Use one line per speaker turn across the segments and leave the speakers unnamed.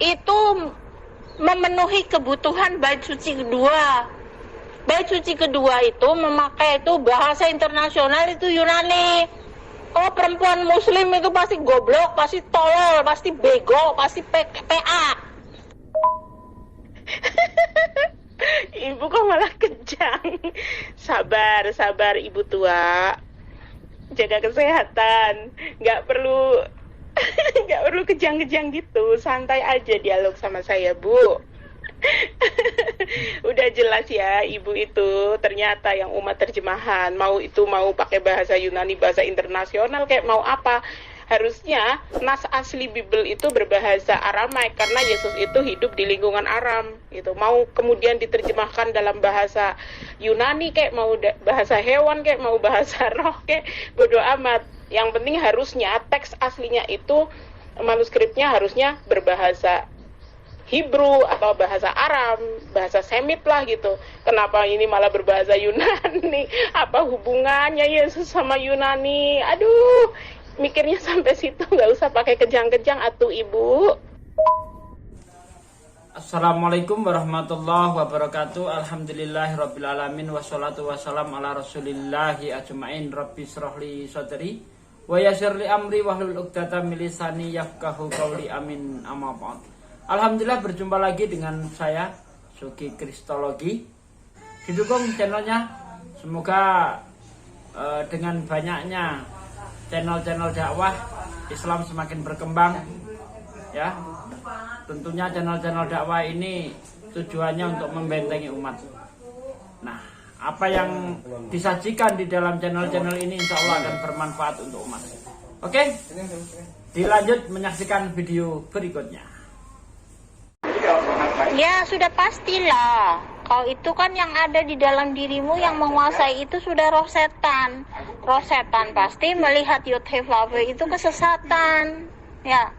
itu memenuhi kebutuhan bait suci kedua. Bait suci kedua itu memakai itu bahasa internasional itu Yunani. Oh, perempuan muslim itu pasti goblok, pasti tolol, pasti bego, pasti PA.
Ibu kok malah kejang. Sabar, sabar ibu tua. Jaga kesehatan. Nggak perlu kejang-kejang gitu. Santai aja dialog sama saya, Bu. Udah jelas ya, ibu itu ternyata yang umat terjemahan, mau pakai bahasa Yunani, bahasa internasional, kayak mau apa. Harusnya nas asli Bible itu berbahasa Aramaik karena Yesus itu hidup di lingkungan Aram gitu. Mau kemudian diterjemahkan dalam bahasa Yunani, kayak mau bahasa hewan, kayak mau bahasa roh, kayak bodo amat. Yang penting harusnya teks aslinya itu, manuskripnya harusnya berbahasa Hebrew atau bahasa Aram, bahasa Semit lah gitu. Kenapa ini malah berbahasa Yunani? Apa hubungannya Yesus sama Yunani? Aduh, mikirnya sampai situ, nggak usah pakai kejang-kejang atuh ibu.
Assalamualaikum warahmatullahi wabarakatuh. Alhamdulillahirrabbilalamin. Wassalatu wassalam ala rasulillahi ajma'in. Rabbi syrahli sadri wa yassirli amri wahlul 'uqdatam min lisani yafqahu qawli. Amin. Amma ba'd. Alhamdulillah, berjumpa lagi dengan saya Sugi Kristologi. Didukung channelnya. Semoga dengan banyaknya channel-channel dakwah Islam semakin berkembang ya. Tentunya channel-channel dakwah ini tujuannya untuk membentengi umat. Nah, apa yang disajikan di dalam channel-channel ini insya Allah akan bermanfaat untuk umat. Oke, dilanjut menyaksikan video berikutnya.
Ya, sudah pastilah. Kalau itu kan yang ada di dalam dirimu yang menguasai itu sudah roh setan. Roh setan pasti melihat Yud-Heh-Vav-He itu kesesatan. Ya.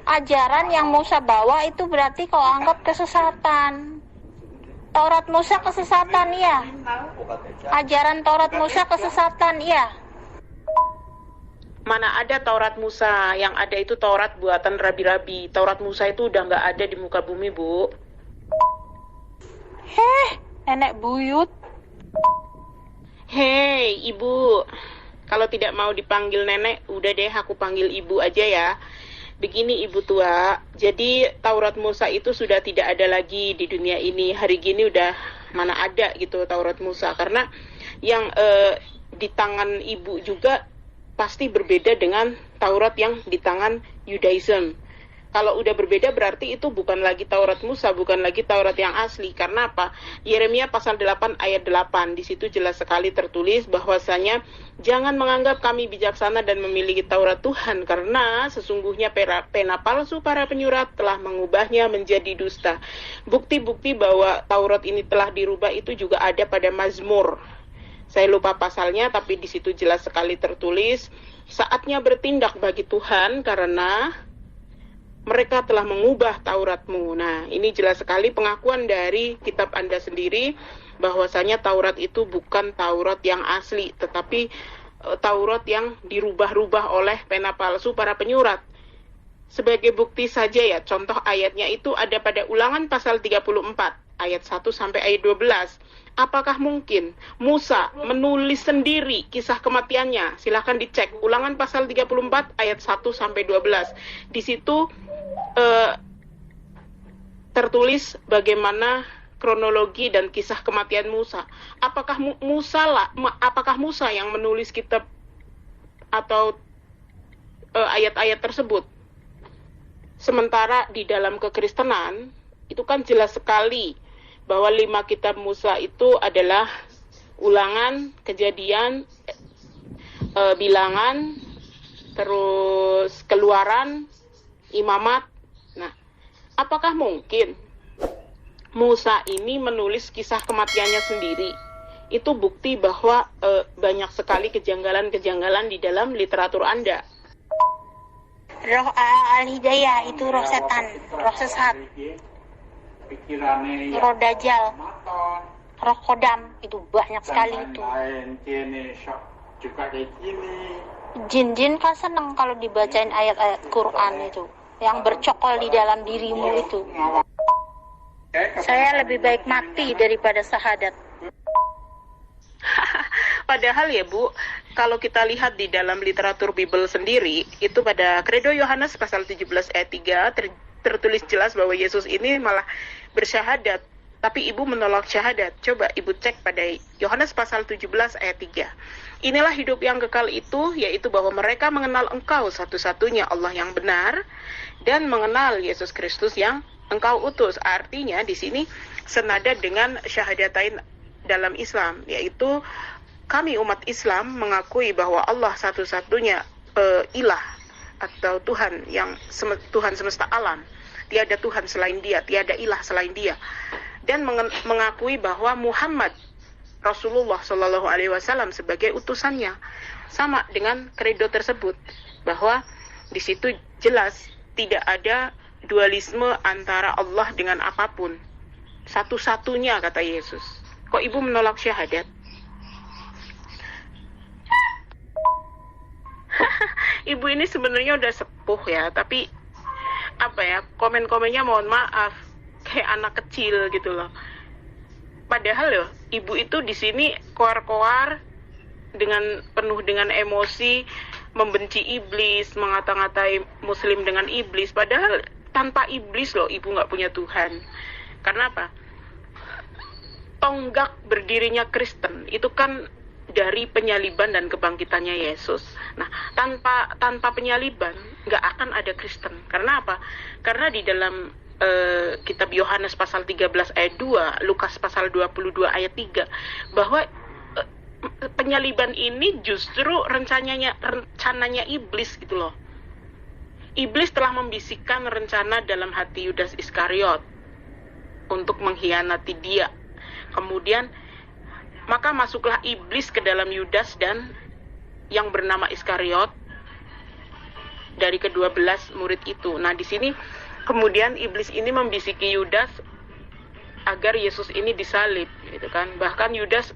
Ajaran yang Musa bawa itu berarti kau anggap kesesatan. Taurat Musa kesesatan ya. Ajaran Taurat Musa kesesatan ya.
Mana ada Taurat Musa, yang ada itu Taurat buatan rabi-rabi. Taurat Musa itu udah nggak ada di muka bumi, Bu.
Nenek buyut.
Hei, Ibu. Kalau tidak mau dipanggil nenek, udah deh aku panggil Ibu aja ya. Begini Ibu tua, jadi Taurat Musa itu sudah tidak ada lagi di dunia ini. Hari gini udah mana ada gitu Taurat Musa. Karena yang di tangan Ibu juga pasti berbeda dengan Taurat yang di tangan Yudaism. Kalau udah berbeda berarti itu bukan lagi Taurat Musa, bukan lagi Taurat yang asli. Karena apa? Yeremia pasal 8 ayat 8. Di situ jelas sekali tertulis bahwasanya jangan menganggap kami bijaksana dan memiliki Taurat Tuhan, karena sesungguhnya pena palsu para penyurat telah mengubahnya menjadi dusta. Bukti-bukti bahwa Taurat ini telah dirubah itu juga ada pada Mazmur. Saya lupa pasalnya, tapi di situ jelas sekali tertulis, saatnya bertindak bagi Tuhan karena mereka telah mengubah Tauratmu. Nah, ini jelas sekali pengakuan dari kitab Anda sendiri, bahwasanya Taurat itu bukan Taurat yang asli, tetapi Taurat yang dirubah-rubah oleh pena palsu para penyurat. Sebagai bukti saja ya, contoh ayatnya itu ada pada Ulangan pasal 34, ayat 1 sampai ayat 12. Apakah mungkin Musa menulis sendiri kisah kematiannya? Silahkan dicek Ulangan pasal 34 ayat 1 sampai 12. Di situ tertulis bagaimana kronologi dan kisah kematian Musa. Apakah Musa yang menulis kitab atau ayat-ayat tersebut? Sementara di dalam kekristenan itu kan jelas sekali bahwa 5 kitab Musa itu adalah Ulangan, Kejadian, Bilangan, terus Keluaran, Imamat. Nah, apakah mungkin Musa ini menulis kisah kematiannya sendiri? Itu bukti bahwa banyak sekali kejanggalan-kejanggalan di dalam literatur Anda.
Roh al-hidayah itu roh setan, roh sesat. Roh dajjal, roh kodam, itu banyak sekali itu. Jin-jin kan seneng kalau dibacain ayat-ayat Quran itu. yang bercokol di dalam dirimu itu. Saya lebih baik mati daripada syahadat.
Padahal ya Bu, kalau kita lihat di dalam literatur Bible sendiri, itu pada Kredo Yohanes pasal 17 ayat 3 tertulis jelas bahwa Yesus ini malah bersyahadat, tapi ibu menolak syahadat. Coba ibu cek pada Yohanes pasal 17 ayat 3. Inilah hidup yang kekal itu, yaitu bahwa mereka mengenal Engkau satu-satunya Allah yang benar, dan mengenal Yesus Kristus yang Engkau utus. Artinya di sini senada dengan syahadatain dalam Islam, yaitu kami umat Islam mengakui bahwa Allah satu-satunya ilah atau Tuhan yang Tuhan semesta alam. Tiada Tuhan selain Dia, tiada ilah selain Dia. Dan mengakui bahwa Muhammad Rasulullah Shallallahu Alaihi Wasallam sebagai utusannya. Sama dengan kredo tersebut, bahwa di situ jelas tidak ada dualisme antara Allah dengan apapun. Satu-satunya kata Yesus. Kok ibu menolak syahadat? Ibu ini sebenarnya udah sepuh ya, tapi apa ya, komen-komennya mohon maaf kayak anak kecil gitu loh. Padahal loh, ibu itu di sini koar-koar dengan penuh dengan emosi, membenci iblis, mengata-ngatai muslim dengan iblis. Padahal tanpa iblis loh, ibu nggak punya Tuhan. Karena apa? Tonggak berdirinya Kristen itu kan dari penyaliban dan kebangkitannya Yesus. Nah, tanpa penyaliban nggak akan ada Kristen. Karena apa? Karena di dalam kitab Yohanes pasal 13 ayat 2, Lukas pasal 22 ayat 3, bahwa penyaliban ini justru rencananya iblis gitu loh. Iblis telah membisikkan rencana dalam hati Yudas Iskariot untuk mengkhianati Dia. Kemudian maka masuklah iblis ke dalam Yudas dan yang bernama Iskariot dari ke-12 murid itu. Nah, di sini kemudian iblis ini membisiki Yudas agar Yesus ini disalib, gitu kan. Bahkan Yudas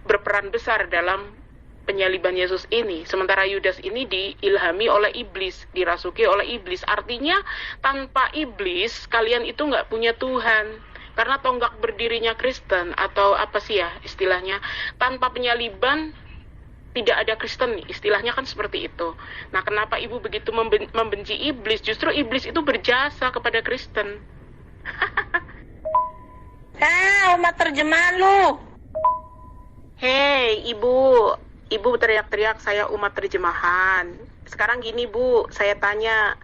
berperan besar dalam penyaliban Yesus ini. Sementara Yudas ini diilhami oleh iblis, dirasuki oleh iblis. Artinya tanpa iblis kalian itu nggak punya Tuhan. Karena tonggak berdirinya Kristen, atau apa sih ya istilahnya, tanpa penyaliban tidak ada Kristen, istilahnya kan seperti itu. Nah, kenapa ibu begitu membenci iblis? Justru iblis itu berjasa kepada Kristen.
Umat terjemahan lu.
Hei ibu teriak-teriak saya umat terjemahan. Sekarang gini Bu, saya tanya,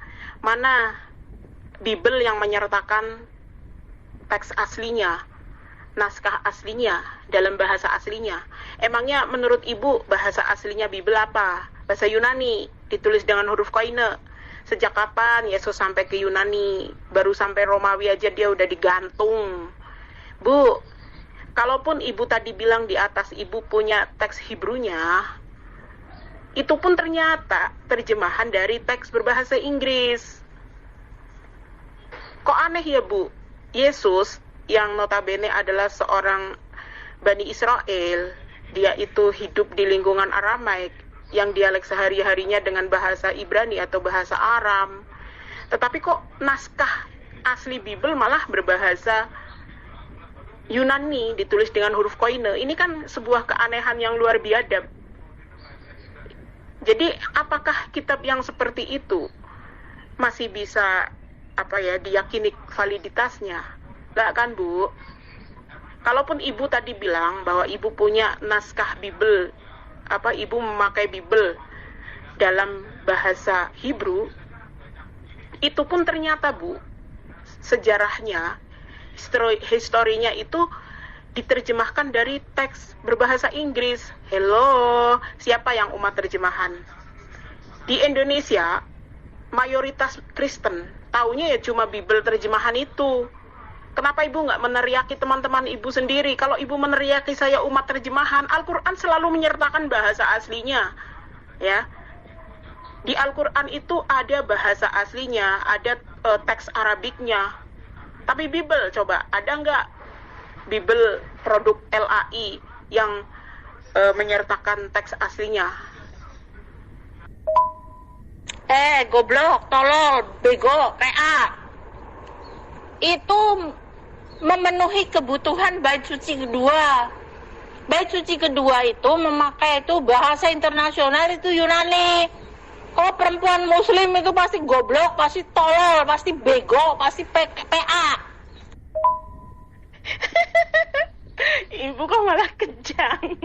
mana Bible yang menyertakan teks aslinya, naskah aslinya, dalam bahasa aslinya? Emangnya menurut ibu bahasa aslinya Bible apa? Bahasa Yunani, ditulis dengan huruf koine. Sejak kapan Yesus sampai ke Yunani? Baru sampai Romawi aja dia udah digantung. Bu, kalaupun ibu tadi bilang di atas ibu punya teks Hebrunya, itu pun ternyata terjemahan dari teks berbahasa Inggris. Kok aneh ya Bu? Yesus yang notabene adalah seorang Bani Israel, dia itu hidup di lingkungan Aramaik yang dialek sehari-harinya dengan bahasa Ibrani atau bahasa Aram. Tetapi kok naskah asli Bible malah berbahasa Yunani, ditulis dengan huruf koine? Ini kan sebuah keanehan yang luar biadab. Jadi apakah kitab yang seperti itu masih bisa diyakini validitasnya? Enggak kan Bu? Kalaupun ibu tadi bilang bahwa ibu punya naskah Bible, ibu memakai Bible dalam bahasa Hebrew, itu pun ternyata Bu, sejarahnya, historinya itu diterjemahkan dari teks berbahasa Inggris. Hello, siapa yang umat terjemahan? Di Indonesia mayoritas Kristen, taunya ya cuma Bible terjemahan itu. Kenapa ibu nggak meneriaki teman-teman ibu sendiri? Kalau ibu meneriaki saya umat terjemahan, Al-Quran selalu menyertakan bahasa aslinya, ya. Di Al-Quran itu ada bahasa aslinya, ada teks Arabiknya. Tapi Bible, coba ada nggak Bible produk LAI yang menyertakan teks aslinya?
Goblok, tolol, bego, PA. Itu memenuhi kebutuhan bait suci kedua. Bait suci kedua itu memakai itu bahasa internasional itu Yunani. Kalau perempuan muslim itu pasti goblok, pasti tolol, pasti bego, pasti PA.
Ibu kok malah kejang.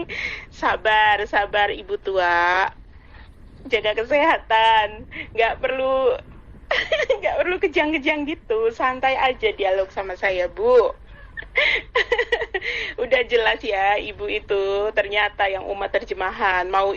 Sabar, sabar ibu tua. Jaga kesehatan. Nggak perlu kejang-kejang gitu. Santai aja dialog sama saya, Bu. Udah jelas ya, ibu itu ternyata yang umat terjemahan. Mau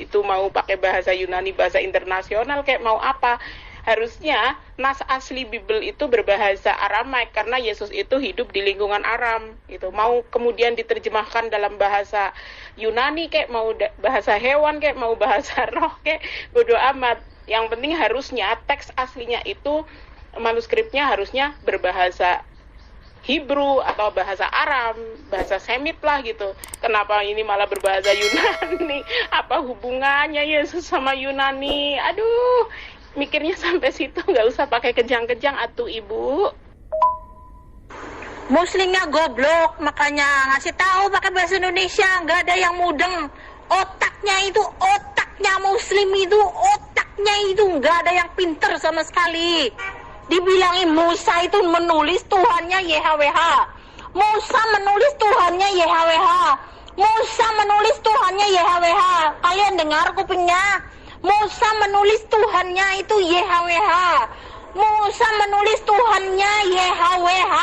pakai bahasa Yunani, bahasa internasional, kayak mau apa. Harusnya nas asli Bible itu berbahasa Aramaik karena Yesus itu hidup di lingkungan Aram gitu. Mau kemudian diterjemahkan dalam bahasa Yunani kayak mau bahasa hewan kayak mau bahasa roh kayak bodo amat. Yang penting harusnya teks aslinya itu manuskripnya harusnya berbahasa Hebrew atau bahasa Aram, bahasa Semit lah gitu. Kenapa ini malah berbahasa Yunani? Apa hubungannya Yesus sama Yunani? Aduh, mikirnya sampai situ, nggak usah pakai kejang-kejang atuh ibu.
Muslimnya goblok, makanya ngasih tahu pakai bahasa Indonesia, nggak ada yang mudeng. Otaknya Muslim itu otaknya itu nggak ada yang pinter sama sekali. Dibilangin Musa itu menulis Tuhannya YHWH. Musa menulis Tuhannya YHWH. Musa menulis Tuhannya YHWH. Kalian dengar kupingnya? Musa menulis Tuhannya itu YHWH. Musa menulis Tuhannya YHWH.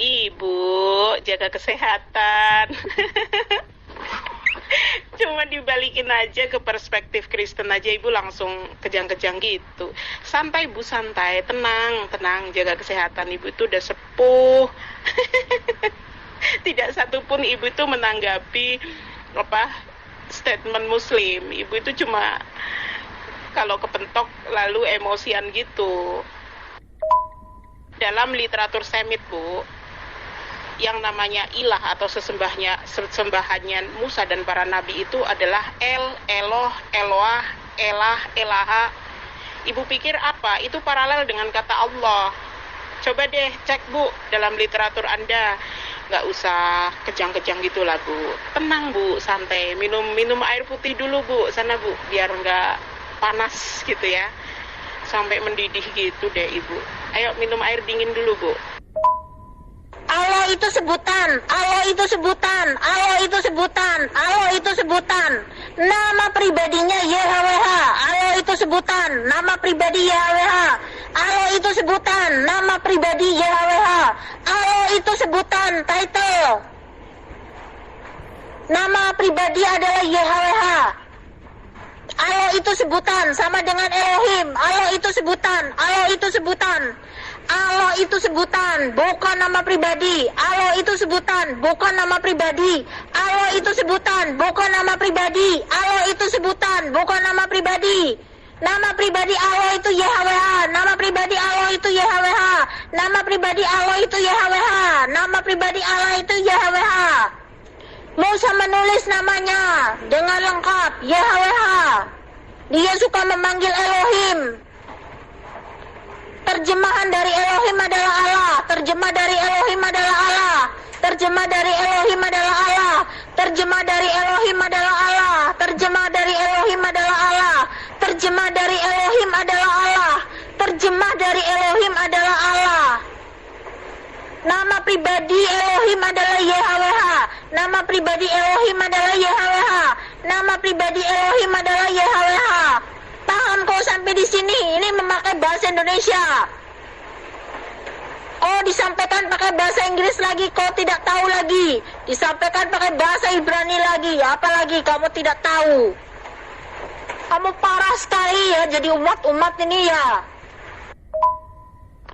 Ibu, jaga kesehatan. Cuma dibalikin aja ke perspektif Kristen aja, ibu langsung kejang-kejang gitu. Santai bu, santai, tenang, jaga kesehatan. Ibu itu udah sepuh. Tidak satupun ibu itu menanggapi statement Muslim. Ibu itu cuma kalau kepentok lalu emosian gitu. Dalam literatur Semit bu, yang namanya ilah atau sesembahannya Musa dan para nabi itu adalah Eloh, Eloah, Elah, Elaha. Ibu pikir apa? Itu paralel dengan kata Allah. Coba deh cek bu dalam literatur Anda. Nggak usah kejang-kejang gitu lah bu. Tenang bu, santai. Minum air putih dulu bu, sana bu, biar nggak panas gitu ya. Sampai mendidih gitu deh ibu. Ayo minum air dingin dulu bu.
Allah itu sebutan, Allah itu sebutan, Allah itu sebutan, Allah itu sebutan. Nama pribadinya YHWH, Allah itu sebutan, nama pribadi YHWH. Allah itu sebutan, nama pribadi YHWH. Allah itu sebutan, title. Nama pribadi adalah YHWH. Allah itu sebutan, sama dengan Elohim. Allah itu sebutan, Allah itu sebutan. Allah itu sebutan, bukan nama pribadi. Allah itu sebutan, bukan nama pribadi. Allah itu sebutan, bukan nama pribadi. Allah itu sebutan, bukan nama pribadi. Nama pribadi Allah itu YHWH. Nama pribadi Allah itu YHWH. Nama pribadi Allah itu YHWH. Nama pribadi Allah itu YHWH. Musa menulis namanya dengan lengkap YHWH. Dia suka memanggil Elohim. Terjemahan dari Elohim adalah Allah. Terjemah dari Elohim adalah Allah. Terjemah dari Elohim adalah Allah. Terjemah dari Elohim adalah Allah. Terjemah dari Elohim adalah Allah. Terjemah dari Elohim adalah Allah. Terjemah dari Elohim adalah Allah. Nama pribadi Elohim adalah YHWH. Nama pribadi Elohim adalah YHWH. Nama pribadi Elohim adalah YHWH. Paham kau sampai di sini? Ini memakai bahasa Indonesia. Oh, disampaikan pakai bahasa Inggris lagi, kau tidak tahu lagi. Disampaikan pakai bahasa Ibrani lagi, apalagi kamu tidak tahu. Kamu parah sekali ya, jadi umat ini ya.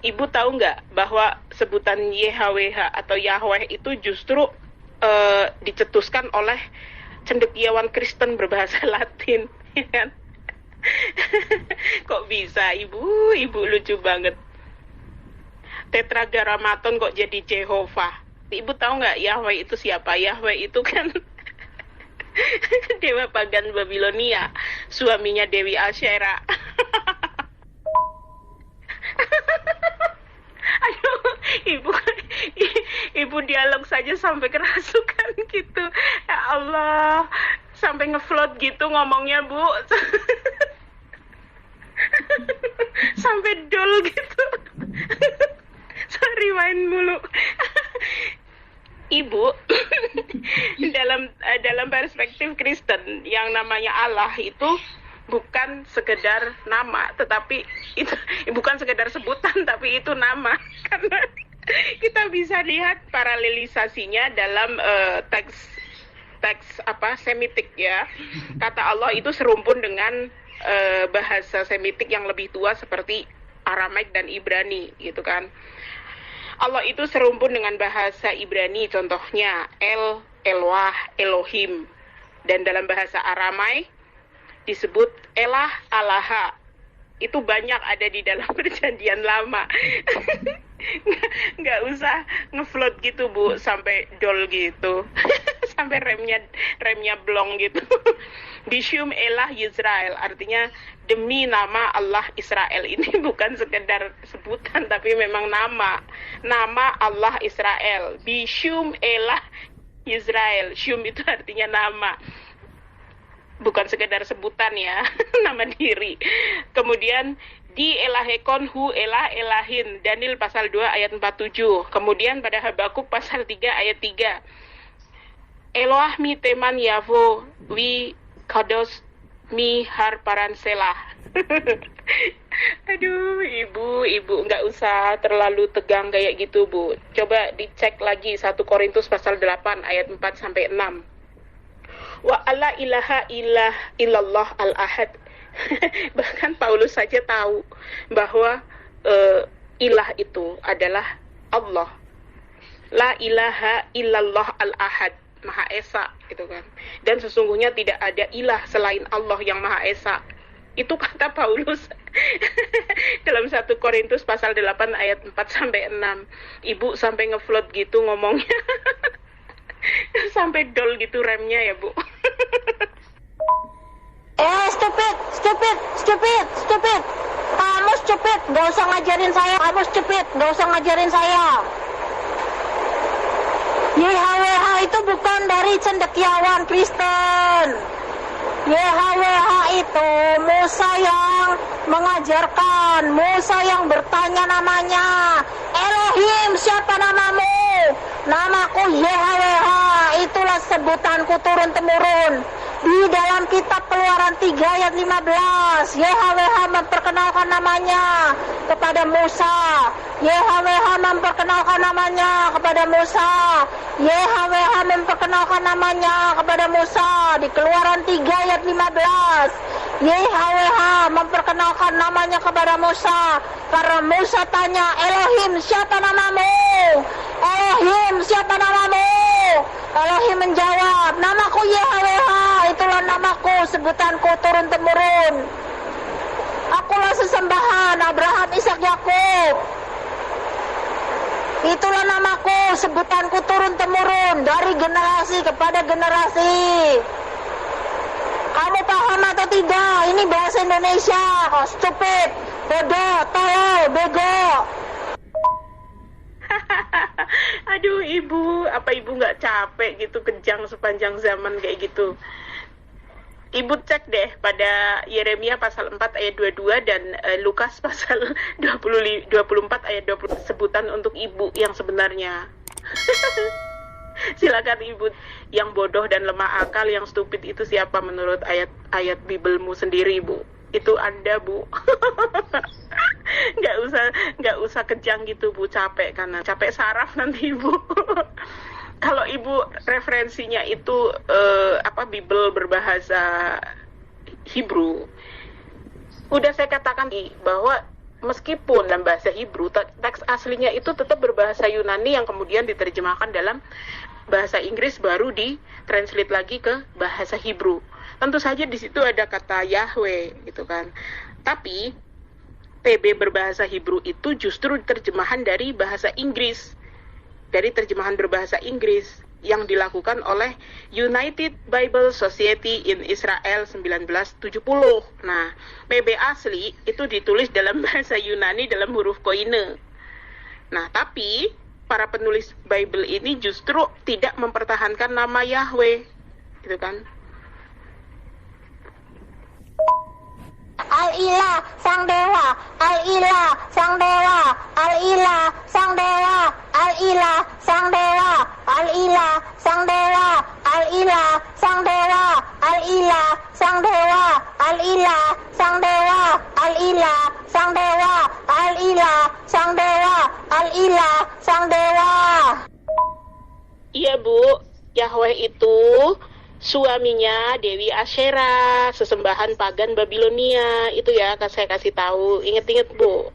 Ibu tahu nggak bahwa sebutan YHWH atau Yahweh itu justru dicetuskan oleh cendekiawan Kristen berbahasa Latin, ya kan? Kok bisa ibu lucu banget. Tetragrammaton kok jadi Jehovah. Ibu tahu nggak Yahweh itu siapa? Yahweh itu kan Dewa pagan Babilonia, suaminya Dewi Asyera. Aduh, ibu dialog saja sampai kerasukan gitu. Ya Allah, sampai ngefloat gitu ngomongnya, Bu. Sampai dol gitu. Sorry, main mulu. Ibu, dalam perspektif Kristen, yang namanya Allah itu bukan sekedar nama, tetapi itu bukan sekedar sebutan, tapi itu nama. Karena kita bisa lihat paralelisasinya dalam teks Semitik ya. Kata Allah itu serumpun dengan bahasa Semitik yang lebih tua seperti Aramaik dan Ibrani gitu kan. Allah itu serumpun dengan bahasa Ibrani, contohnya El, Eloah, Elohim. Dan dalam bahasa Aramaik disebut Elah, Alaha. Itu banyak ada di dalam Perjanjian Lama. Nggak usah ngefloat gitu, Bu, sampai dol gitu. Sampai remnya blong gitu. Bishum Elah Yisrael, artinya demi nama Allah Israel. Ini bukan sekedar sebutan, tapi memang nama Allah Israel. Bishum Elah Yisrael. Shum itu artinya nama, bukan sekedar sebutan ya. Nama diri. Kemudian di elahekon hu elah elahin, Daniel pasal 2 ayat 47. Kemudian pada Habakuk pasal 3 ayat 3, Eloah mi teman yavo wi kados mi har paranselah. Aduh, ibu nggak usah terlalu tegang kayak gitu, Bu. Coba dicek lagi 1 Korintus pasal 8 ayat 4 sampai 6. Wa alla ilaha illallah al-ahad. Bahkan Paulus saja tahu bahwa ilah itu adalah Allah. La ilaha illallah al-ahad, Maha Esa gitu kan. Dan sesungguhnya tidak ada ilah selain Allah yang Maha Esa. Itu kata Paulus dalam 1 Korintus pasal 8 ayat 4 sampai 6. Ibu sampai ngefloat gitu ngomongnya. Sampai dol gitu remnya ya, Bu.
Stupid. Kamu stupid, gak usah ngajarin saya. Kamu stupid, gak usah ngajarin saya. YHWH itu bukan dari cendekiawan Kristen. YHWH itu Musa yang mengajarkan, Musa yang bertanya namanya. Elohim, siapa namamu? Namaku YHWH, itulah sebutanku turun-temurun. Di dalam kitab Keluaran 3 ayat 15, YHWH memperkenalkan namanya kepada Musa. YHWH memperkenalkan namanya kepada Musa. YHWH memperkenalkan namanya kepada Musa di Keluaran 3 ayat 15. YHWH memperkenalkan namanya kepada Musa karena Musa tanya, Elohim, siapa namamu? Elohim, siapa namamu? Elohim menjawab, namaku YHWH, itulah namaku, sebutanku turun-temurun. Akulah sesembahan Abraham, Ishak, Yakub. Itulah namaku, sebutanku turun-temurun dari generasi kepada generasi. Kamu paham atau tidak? Ini bahasa Indonesia. Oh, stupid, bodoh, tolol, bego.
Aduh, Ibu, apa Ibu nggak capek gitu kejang sepanjang zaman kayak gitu? Ibu cek deh pada Yeremia pasal 4 ayat 22 dan Lukas pasal 24 ayat 20, sebutan untuk ibu yang sebenarnya. Silakan Ibu, yang bodoh dan lemah akal, yang stupid itu siapa menurut ayat Bibelmu sendiri, Bu? Itu Anda, Bu. Nggak usah kejang gitu, Bu, capek karena capek saraf nanti, Ibu. Kalau Ibu referensinya itu Bibel berbahasa Hebrew, udah saya katakan bahwa meskipun dalam bahasa Hebrew teks aslinya itu tetap berbahasa Yunani yang kemudian diterjemahkan dalam bahasa Inggris baru ditranslate lagi ke bahasa Hebrew. Tentu saja di situ ada kata Yahweh gitu kan. Tapi TB berbahasa Hebrew itu justru terjemahan dari bahasa Inggris. Dari terjemahan berbahasa Inggris yang dilakukan oleh United Bible Society in Israel 1970. Nah, PB asli itu ditulis dalam bahasa Yunani dalam huruf koine. Nah, tapi para penulis Bible ini justru tidak mempertahankan nama Yahweh, gitu kan?
Al-Ilah Sang Dewa, Al-Ilah Sang Dewa, Al-Ilah Sang Dewa, Al-Ilah Sang Dewa, Al-Ilah Sang Dewa, Al-Ilah Sang Dewa, Al-Ilah Sang Dewa, Al-Ilah Sang Dewa, Al-Ilah Sang Dewa, Al-Ilah Sang Dewa, Al-Ilah Sang Dewa.
Iya, Bu. Yahweh itu suaminya Dewi Asyera, sesembahan pagan Babilonia. Itu ya, saya kasih tahu. Ingat-ingat, Bu.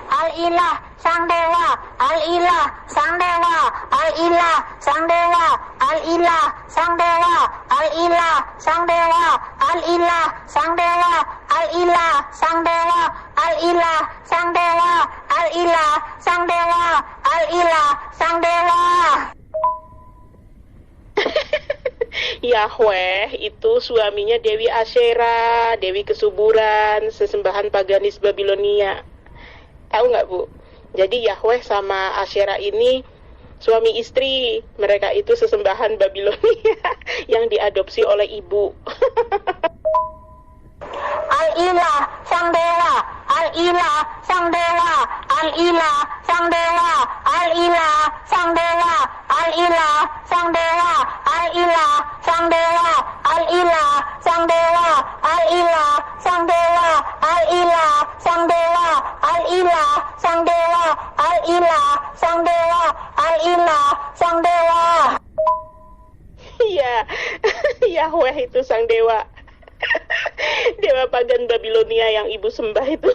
Al-Ilah Sang Dewa, Al-Ilah Sang Dewa, Al-Ilah Sang Dewa, Al-Ilah Sang Dewa, Al-Ilah Sang Dewa, Al-Ilah Sang Dewa, Al-Ilah Sang Dewa, Al-Ilah Sang Dewa, Al-Ilah Sang Dewa, Al-Ilah Sang Dewa.
Yahweh itu suaminya Dewi Asyera, Dewi kesuburan, sesembahan paganis Babilonia. Tahu nggak, Bu? Jadi Yahweh sama Asyera ini suami istri. Mereka itu sesembahan Babilonia yang diadopsi oleh ibu.
Al-Ilah Sang Dewa, Al-Ilah Sang Dewa, Al-Ilah Sang Dewa, Al-Ilah Sang Dewa, Al-Ilah Sang Dewa, Al-Ilah Sang Dewa, Al-Ilah Sang Dewa, Al-Ilah Sang Dewa, Al-Ilah Sang Dewa, Al-Ilah Sang Dewa, Al-Ilah Sang Dewa, Al-Ilah Sang Dewa.
Iya, Yahweh itu sang dewa. Dewa pagan Babilonia yang ibu sembah itu.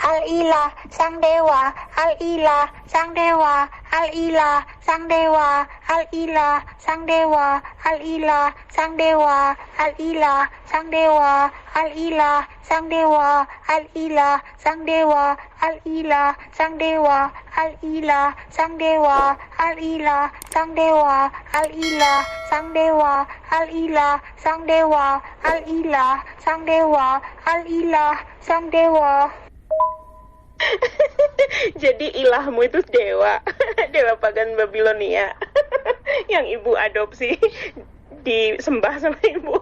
Al-Ilah Sang Dewa, Al-Ilah Sang Dewa, Al-Ilah Sang Dewa, Al-Ilah Sang Dewa, Al-Ilah Sang Dewa, Al-Ilah Sang Dewa, Al-Ilah Sang Dewa, Al-Ilah Sang Dewa, Al-Ilah Sang Dewa, Al-Ilah Sang Dewa, Al-Ilah Sang Dewa, Al-Ilah Sang Dewa, Al-Ilah Sang Dewa, Al-Ilah Sang Dewa, Al-Ilah Sang Dewa.
Jadi ilahmu itu dewa, dewa pagan Babilonia yang ibu adopsi, disembah sama ibu.